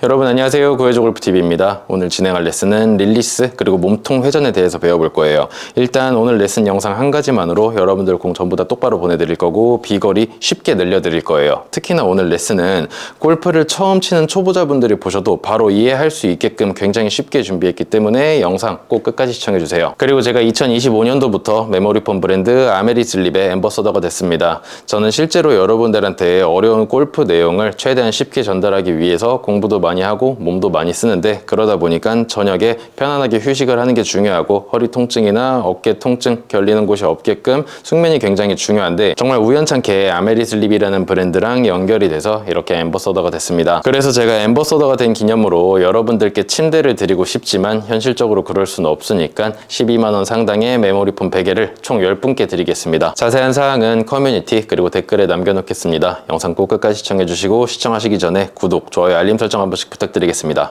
여러분 안녕하세요. 구해줘 골프TV입니다. 오늘 진행할 레슨은 릴리스 그리고 몸통 회전에 대해서 배워볼 거예요. 일단 오늘 레슨 영상 한 가지만으로 여러분들 공 전부 다 똑바로 보내드릴 거고 비거리 쉽게 늘려드릴 거예요. 특히나 오늘 레슨은 골프를 처음 치는 초보자분들이 보셔도 바로 이해할 수 있게끔 굉장히 쉽게 준비했기 때문에 영상 꼭 끝까지 시청해주세요. 그리고 제가 2025년도부터 메모리폼 브랜드 아메리슬립의 앰버서더가 됐습니다. 저는 실제로 여러분들한테 어려운 골프 내용을 최대한 쉽게 전달하기 위해서 공부도 많이 하고 몸도 많이 쓰는데, 그러다 보니까 저녁에 편안하게 휴식을 하는 게 중요하고 허리 통증이나 어깨 통증 결리는 곳이 없게끔 숙면이 굉장히 중요한데, 정말 우연찮게 아메리슬립이라는 브랜드랑 연결이 돼서 이렇게 앰버서더가 됐습니다. 그래서 제가 앰버서더가 된 기념으로 여러분들께 침대를 드리고 싶지만 현실적으로 그럴 수는 없으니까 12만원 상당의 메모리폼 베개를 총 10분께 드리겠습니다. 자세한 사항은 커뮤니티 그리고 댓글에 남겨놓겠습니다. 영상 꼭 끝까지 시청해주시고 시청하시기 전에 구독, 좋아요, 알림 설정 한 번씩 부탁드리겠습니다.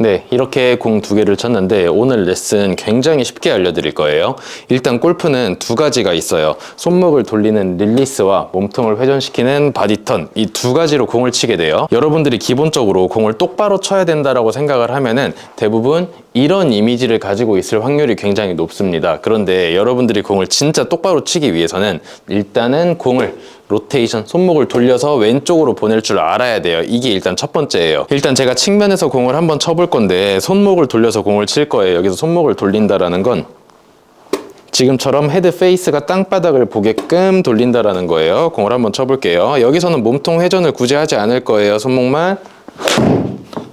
네, 이렇게 공 2개를 쳤는데 오늘 레슨 굉장히 쉽게 알려드릴 거예요. 일단 골프는 두 가지가 있어요. 손목을 돌리는 릴리스와 몸통을 회전시키는 바디턴, 이 두 가지로 공을 치게 돼요. 여러분들이 기본적으로 공을 똑바로 쳐야 된다라고 생각을 하면은 대부분 이런 이미지를 가지고 있을 확률이 굉장히 높습니다. 그런데 여러분들이 공을 진짜 똑바로 치기 위해서는 일단은 공을 로테이션, 손목을 돌려서 왼쪽으로 보낼 줄 알아야 돼요. 이게 일단 첫 번째예요. 일단 제가 측면에서 공을 한번 쳐볼 건데 손목을 돌려서 공을 칠 거예요. 여기서 손목을 돌린다라는 건 지금처럼 헤드 페이스가 땅바닥을 보게끔 돌린다라는 거예요. 공을 한번 쳐볼게요. 여기서는 몸통 회전을 굳이 하지 않을 거예요. 손목만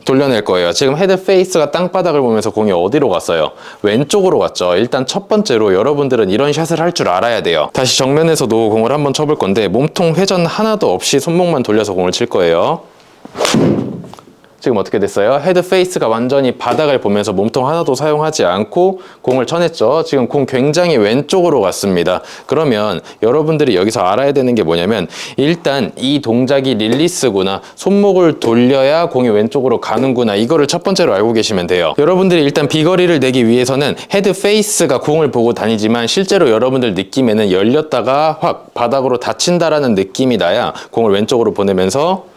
돌려낼 거예요. 지금 헤드 페이스가 땅바닥을 보면서 공이 어디로 갔어요? 왼쪽으로 갔죠. 일단 첫 번째로 여러분들은 이런 샷을 할 줄 알아야 돼요. 다시 정면에서도 공을 한번 쳐볼 건데 몸통 회전 하나도 없이 손목만 돌려서 공을 칠 거예요. 지금 어떻게 됐어요? 헤드 페이스가 완전히 바닥을 보면서 몸통 하나도 사용하지 않고 공을 쳐냈죠. 지금 공 굉장히 왼쪽으로 갔습니다. 그러면 여러분들이 여기서 알아야 되는 게 뭐냐면 일단 이 동작이 릴리스구나, 손목을 돌려야 공이 왼쪽으로 가는구나, 이거를 첫 번째로 알고 계시면 돼요. 여러분들이 일단 비거리를 내기 위해서는 헤드 페이스가 공을 보고 다니지만 실제로 여러분들 느낌에는 열렸다가 확 바닥으로 닫힌다라는 느낌이 나야 공을 왼쪽으로 보내면서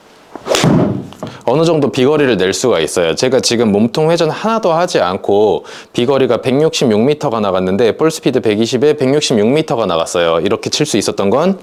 어느 정도 비거리를 낼 수가 있어요. 제가 지금 몸통 회전 하나도 하지 않고 비거리가 166m가 나갔는데 볼스피드 120에 166m가 나갔어요. 이렇게 칠 수 있었던 건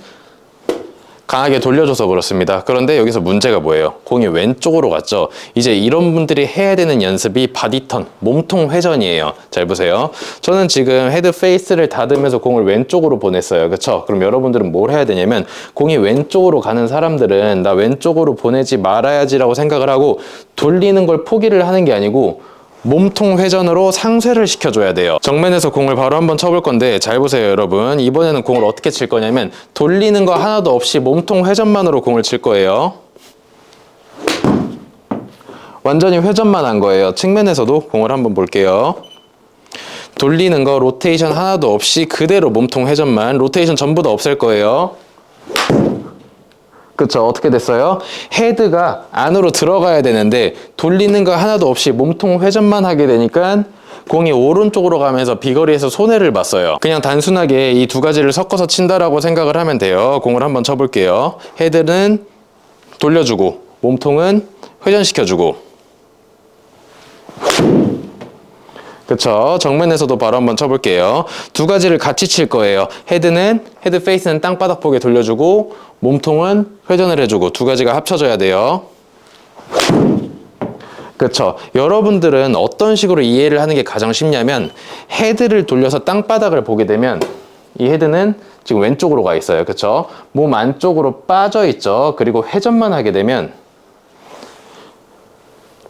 강하게 돌려줘서 그렇습니다. 그런데 여기서 문제가 뭐예요? 공이 왼쪽으로 갔죠. 이제 이런 분들이 해야 되는 연습이 바디턴, 몸통 회전이에요. 잘 보세요. 저는 지금 헤드 페이스를 닫으면서 공을 왼쪽으로 보냈어요. 그쵸? 그럼 여러분들은 뭘 해야 되냐면 공이 왼쪽으로 가는 사람들은 나 왼쪽으로 보내지 말아야지라고 생각을 하고 돌리는 걸 포기를 하는 게 아니고 몸통 회전으로 상쇄를 시켜줘야 돼요. 정면에서 공을 바로 한번 쳐볼 건데 잘 보세요 여러분. 이번에는 공을 어떻게 칠 거냐면 돌리는 거 하나도 없이 몸통 회전만으로 공을 칠 거예요. 완전히 회전만 한 거예요. 측면에서도 공을 한번 볼게요. 돌리는 거 로테이션 하나도 없이 그대로 몸통 회전만, 로테이션 전부 다 없앨 거예요. 그쵸? 어떻게 됐어요? 헤드가 안으로 들어가야 되는데 돌리는 거 하나도 없이 몸통 회전만 하게 되니까 공이 오른쪽으로 가면서 비거리에서 손해를 봤어요. 그냥 단순하게 이 두 가지를 섞어서 친다라고 생각을 하면 돼요. 공을 한번 쳐볼게요. 헤드는 돌려주고 몸통은 회전시켜주고. 그쵸? 정면에서도 바로 한번 쳐볼게요. 두 가지를 같이 칠 거예요. 헤드 페이스는 땅바닥 보게 돌려주고 몸통은 회전을 해주고 두 가지가 합쳐져야 돼요. 그쵸? 여러분들은 어떤 식으로 이해를 하는 게 가장 쉽냐면 헤드를 돌려서 땅바닥을 보게 되면 이 헤드는 지금 왼쪽으로 가 있어요. 그쵸? 몸 안쪽으로 빠져 있죠. 그리고 회전만 하게 되면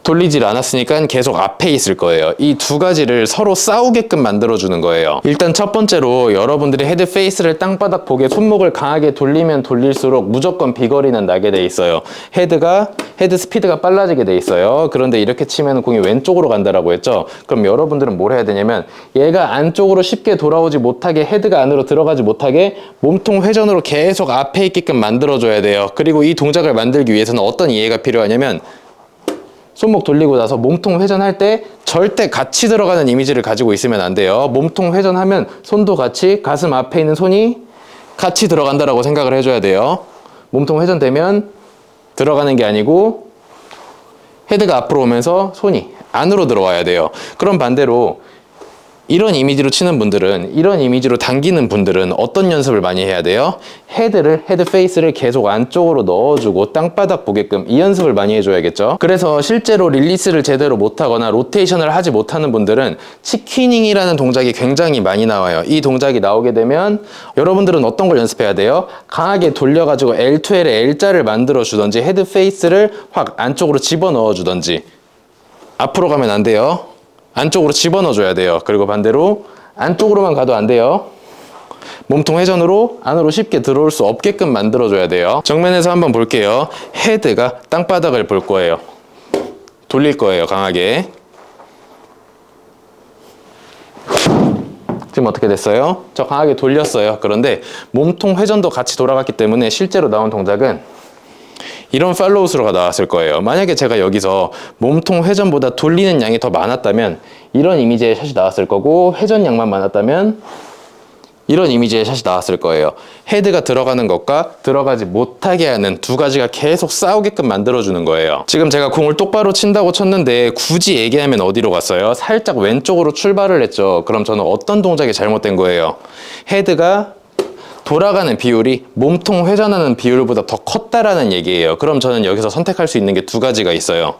돌리질 않았으니까 계속 앞에 있을 거예요. 이 두 가지를 서로 싸우게끔 만들어주는 거예요. 일단 첫 번째로 여러분들이 헤드 페이스를 땅바닥 보게 손목을 강하게 돌리면 돌릴수록 무조건 비거리는 나게 돼 있어요. 헤드 스피드가 빨라지게 돼 있어요. 그런데 이렇게 치면 공이 왼쪽으로 간다라고 했죠. 그럼 여러분들은 뭘 해야 되냐면 얘가 안쪽으로 쉽게 돌아오지 못하게, 헤드가 안으로 들어가지 못하게 몸통 회전으로 계속 앞에 있게끔 만들어줘야 돼요. 그리고 이 동작을 만들기 위해서는 어떤 이해가 필요하냐면 손목 돌리고 나서 몸통 회전할 때 절대 같이 들어가는 이미지를 가지고 있으면 안 돼요. 몸통 회전하면 손도 같이 가슴 앞에 있는 손이 같이 들어간다라고 생각을 해줘야 돼요. 몸통 회전되면 들어가는 게 아니고 헤드가 앞으로 오면서 손이 안으로 들어와야 돼요. 그럼 반대로 이런 이미지로 치는 분들은, 이런 이미지로 당기는 분들은 어떤 연습을 많이 해야 돼요? 헤드 페이스를 계속 안쪽으로 넣어주고 땅바닥 보게끔 이 연습을 많이 해줘야겠죠. 그래서 실제로 릴리스를 제대로 못하거나 로테이션을 하지 못하는 분들은 치퀴닝이라는 동작이 굉장히 많이 나와요. 이 동작이 나오게 되면 여러분들은 어떤 걸 연습해야 돼요? 강하게 돌려가지고 L2L의 L자를 만들어 주던지 헤드 페이스를 확 안쪽으로 집어넣어 주던지. 앞으로 가면 안 돼요. 안쪽으로 집어넣어 줘야 돼요. 그리고 반대로 안쪽으로만 가도 안 돼요. 몸통 회전으로 안으로 쉽게 들어올 수 없게끔 만들어 줘야 돼요. 정면에서 한번 볼게요. 헤드가 땅바닥을 볼 거예요. 돌릴 거예요, 강하게. 지금 어떻게 됐어요? 저 강하게 돌렸어요. 그런데 몸통 회전도 같이 돌아갔기 때문에 실제로 나온 동작은 이런 팔로우 스루가 나왔을 거예요. 만약에 제가 여기서 몸통 회전보다 돌리는 양이 더 많았다면 이런 이미지의 샷이 나왔을 거고, 회전 양만 많았다면 이런 이미지의 샷이 나왔을 거예요. 헤드가 들어가는 것과 들어가지 못하게 하는 두 가지가 계속 싸우게끔 만들어주는 거예요. 지금 제가 공을 똑바로 친다고 쳤는데 굳이 얘기하면 어디로 갔어요? 살짝 왼쪽으로 출발을 했죠. 그럼 저는 어떤 동작이 잘못된 거예요? 헤드가 돌아가는 비율이 몸통 회전하는 비율보다 더 컸다라는 얘기예요. 그럼 저는 여기서 선택할 수 있는 게 두 가지가 있어요.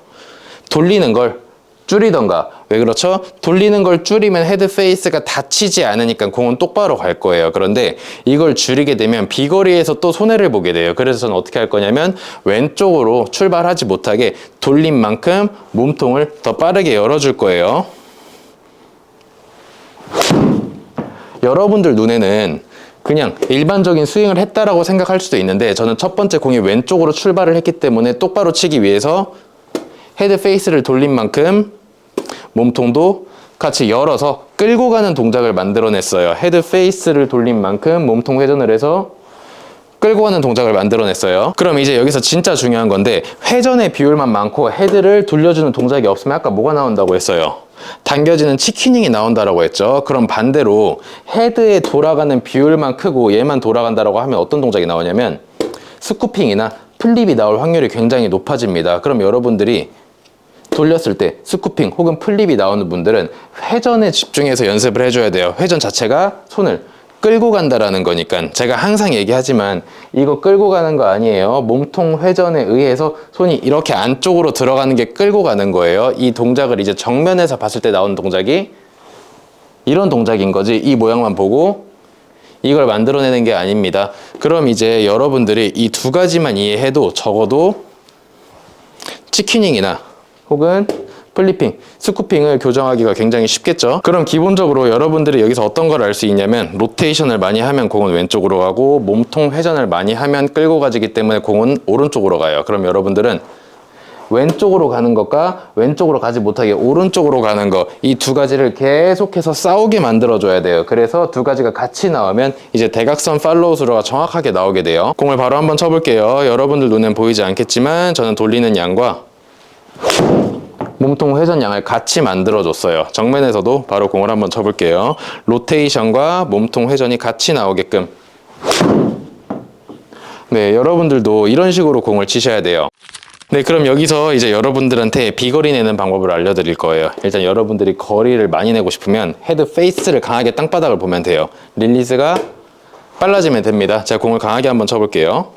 돌리는 걸 줄이던가. 왜 그렇죠? 돌리는 걸 줄이면 헤드 페이스가 다치지 않으니까 공은 똑바로 갈 거예요. 그런데 이걸 줄이게 되면 비거리에서 또 손해를 보게 돼요. 그래서 저는 어떻게 할 거냐면 왼쪽으로 출발하지 못하게 돌린 만큼 몸통을 더 빠르게 열어줄 거예요. 여러분들 눈에는 그냥 일반적인 스윙을 했다라고 생각할 수도 있는데, 저는 첫 번째 공이 왼쪽으로 출발을 했기 때문에 똑바로 치기 위해서 헤드 페이스를 돌린 만큼 몸통도 같이 열어서 끌고 가는 동작을 만들어냈어요. 헤드 페이스를 돌린 만큼 몸통 회전을 해서 끌고 가는 동작을 만들어냈어요. 그럼 이제 여기서 진짜 중요한 건데, 회전의 비율만 많고 헤드를 돌려주는 동작이 없으면 아까 뭐가 나온다고 했어요? 당겨지는 치퀴닝이 나온다라고 했죠. 그럼 반대로 헤드에 돌아가는 비율만 크고 얘만 돌아간다라고 하면 어떤 동작이 나오냐면 스쿠핑이나 플립이 나올 확률이 굉장히 높아집니다. 그럼 여러분들이 돌렸을 때 스쿠핑 혹은 플립이 나오는 분들은 회전에 집중해서 연습을 해줘야 돼요. 회전 자체가 손을 끌고 간다라는 거니까. 제가 항상 얘기하지만 이거 끌고 가는 거 아니에요. 몸통 회전에 의해서 손이 이렇게 안쪽으로 들어가는 게 끌고 가는 거예요. 이 동작을 이제 정면에서 봤을 때 나오는 동작이 이런 동작인 거지, 이 모양만 보고 이걸 만들어내는 게 아닙니다. 그럼 이제 여러분들이 이 두 가지만 이해해도 적어도 치퀴닝이나 혹은 플리핑, 스쿠핑을 교정하기가 굉장히 쉽겠죠. 그럼 기본적으로 여러분들이 여기서 어떤 걸 알 수 있냐면, 로테이션을 많이 하면 공은 왼쪽으로 가고 몸통 회전을 많이 하면 끌고 가지기 때문에 공은 오른쪽으로 가요. 그럼 여러분들은 왼쪽으로 가는 것과 왼쪽으로 가지 못하게 오른쪽으로 가는 것, 이 두 가지를 계속해서 싸우게 만들어줘야 돼요. 그래서 두 가지가 같이 나오면 이제 대각선 팔로우 스루가 정확하게 나오게 돼요. 공을 바로 한번 쳐볼게요. 여러분들 눈엔 보이지 않겠지만 저는 돌리는 양과 몸통 회전 양을 같이 만들어줬어요. 정면에서도 바로 공을 한번 쳐볼게요. 로테이션과 몸통 회전이 같이 나오게끔. 네, 여러분들도 이런 식으로 공을 치셔야 돼요. 네, 그럼 여기서 이제 여러분들한테 비거리 내는 방법을 알려드릴 거예요. 일단 여러분들이 거리를 많이 내고 싶으면 헤드 페이스를 강하게 땅바닥을 보면 돼요. 릴리스가 빨라지면 됩니다. 제가 공을 강하게 한번 쳐볼게요.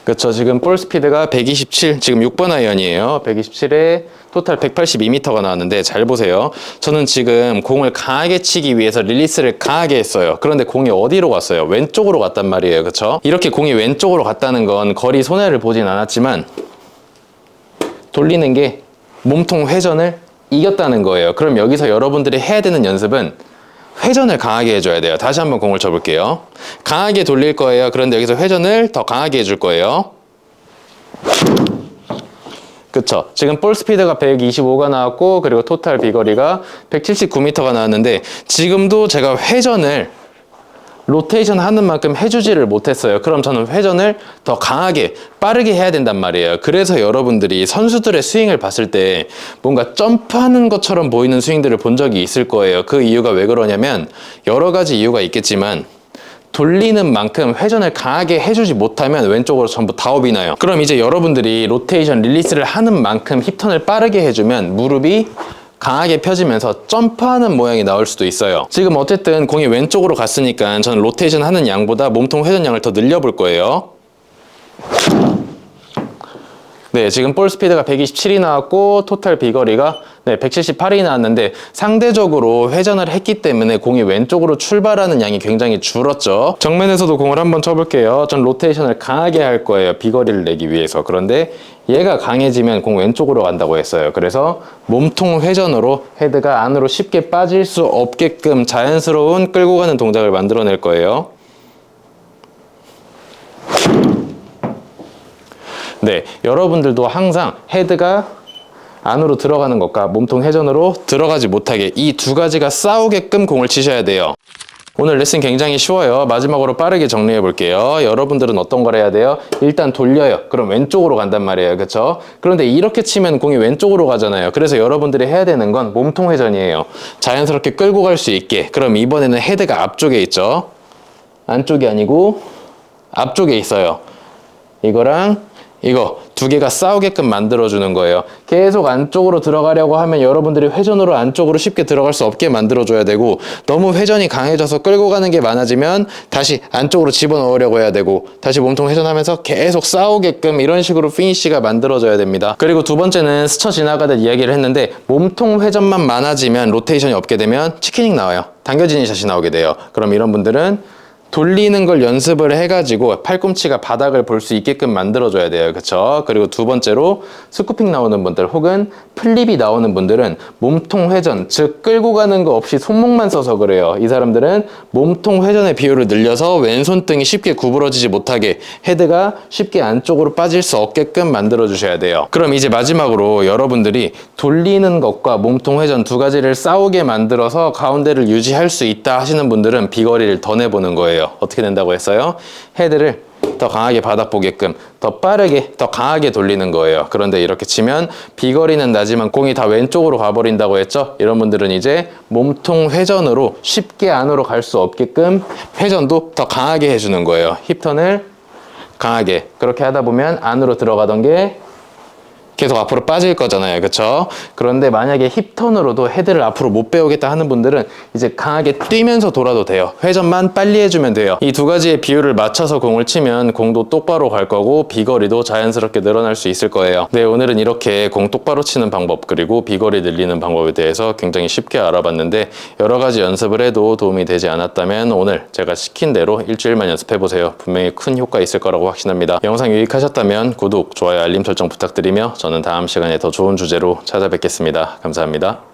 그렇죠. 지금 볼 스피드가 127, 지금 6번 아이언이에요. 127에 토탈 182m가 나왔는데 잘 보세요. 저는 지금 공을 강하게 치기 위해서 릴리스를 강하게 했어요. 그런데 공이 어디로 갔어요? 왼쪽으로 갔단 말이에요. 그렇죠? 이렇게 공이 왼쪽으로 갔다는 건 거리 손해를 보진 않았지만 돌리는 게 몸통 회전을 이겼다는 거예요. 그럼 여기서 여러분들이 해야 되는 연습은 회전을 강하게 해줘야 돼요. 다시 한번 공을 쳐볼게요. 강하게 돌릴 거예요. 그런데 여기서 회전을 더 강하게 해줄 거예요. 그쵸? 지금 볼 스피드가 125가 나왔고, 그리고 토탈 비거리가 179m가 나왔는데, 지금도 제가 회전을 로테이션 하는 만큼 해주지를 못했어요. 그럼 저는 회전을 더 강하게 빠르게 해야 된단 말이에요. 그래서 여러분들이 선수들의 스윙을 봤을 때 뭔가 점프하는 것처럼 보이는 스윙들을 본 적이 있을 거예요. 그 이유가 왜 그러냐면 여러 가지 이유가 있겠지만 돌리는 만큼 회전을 강하게 해주지 못하면 왼쪽으로 전부 다업이 나요. 그럼 이제 여러분들이 로테이션 릴리스를 하는 만큼 힙턴을 빠르게 해주면 무릎이 강하게 펴지면서 점프하는 모양이 나올 수도 있어요. 지금 어쨌든 공이 왼쪽으로 갔으니까 저는 로테이션 하는 양보다 몸통 회전량을 더 늘려볼 거예요. 네, 지금 볼 스피드가 127이 나왔고 토탈 비거리가 178이 나왔는데 상대적으로 회전을 했기 때문에 공이 왼쪽으로 출발하는 양이 굉장히 줄었죠. 정면에서도 공을 한번 쳐볼게요. 전 로테이션을 강하게 할 거예요. 비거리를 내기 위해서. 그런데 얘가 강해지면 공 왼쪽으로 간다고 했어요. 그래서 몸통 회전으로 헤드가 안으로 쉽게 빠질 수 없게끔 자연스러운 끌고 가는 동작을 만들어낼 거예요. 네, 여러분들도 항상 헤드가 안으로 들어가는 것과 몸통 회전으로 들어가지 못하게 이 두 가지가 싸우게끔 공을 치셔야 돼요. 오늘 레슨 굉장히 쉬워요. 마지막으로 빠르게 정리해 볼게요. 여러분들은 어떤 걸 해야 돼요? 일단 돌려요. 그럼 왼쪽으로 간단 말이에요. 그렇죠? 그런데 이렇게 치면 공이 왼쪽으로 가잖아요. 그래서 여러분들이 해야 되는 건 몸통 회전이에요. 자연스럽게 끌고 갈 수 있게. 그럼 이번에는 헤드가 앞쪽에 있죠. 안쪽이 아니고 앞쪽에 있어요. 이거랑 이거 두 개가 싸우게끔 만들어주는 거예요. 계속 안쪽으로 들어가려고 하면 여러분들이 회전으로 안쪽으로 쉽게 들어갈 수 없게 만들어줘야 되고 너무 회전이 강해져서 끌고 가는 게 많아지면 다시 안쪽으로 집어넣으려고 해야 되고 다시 몸통 회전하면서 계속 싸우게끔 이런 식으로 피니쉬가 만들어져야 됩니다. 그리고 두 번째는 스쳐 지나가듯 이야기를 했는데 몸통 회전만 많아지면 로테이션이 없게 되면 치킨닝 나와요. 당겨지는 샷이 나오게 돼요. 그럼 이런 분들은 돌리는 걸 연습을 해가지고 팔꿈치가 바닥을 볼 수 있게끔 만들어줘야 돼요. 그쵸? 그리고 두 번째로 스쿠핑 나오는 분들 혹은 플립이 나오는 분들은 몸통 회전, 즉 끌고 가는 거 없이 손목만 써서 그래요. 이 사람들은 몸통 회전의 비율을 늘려서 왼손등이 쉽게 구부러지지 못하게 헤드가 쉽게 안쪽으로 빠질 수 없게끔 만들어주셔야 돼요. 그럼 이제 마지막으로 여러분들이 돌리는 것과 몸통 회전 두 가지를 싸우게 만들어서 가운데를 유지할 수 있다 하시는 분들은 비거리를 더 내보는 거예요. 어떻게 된다고 했어요? 헤드를 더 강하게 바닥 보게끔 더 빠르게 더 강하게 돌리는 거예요. 그런데 이렇게 치면 비거리는 나지만 공이 다 왼쪽으로 가버린다고 했죠? 이런 분들은 이제 몸통 회전으로 쉽게 안으로 갈 수 없게끔 회전도 더 강하게 해주는 거예요. 힙턴을 강하게 그렇게 하다 보면 안으로 들어가던 게 계속 앞으로 빠질 거잖아요. 그쵸? 그런데 만약에 힙턴으로도 헤드를 앞으로 못 빼오겠다 하는 분들은 이제 강하게 뛰면서 돌아도 돼요. 회전만 빨리 해주면 돼요. 이 두 가지의 비율을 맞춰서 공을 치면 공도 똑바로 갈 거고 비거리도 자연스럽게 늘어날 수 있을 거예요. 네, 오늘은 이렇게 공 똑바로 치는 방법 그리고 비거리 늘리는 방법에 대해서 굉장히 쉽게 알아봤는데 여러 가지 연습을 해도 도움이 되지 않았다면 오늘 제가 시킨 대로 일주일만 연습해보세요. 분명히 큰 효과 있을 거라고 확신합니다. 영상 유익하셨다면 구독, 좋아요, 알림 설정 부탁드리며 저는 다음 시간에 더 좋은 주제로 찾아뵙겠습니다. 감사합니다.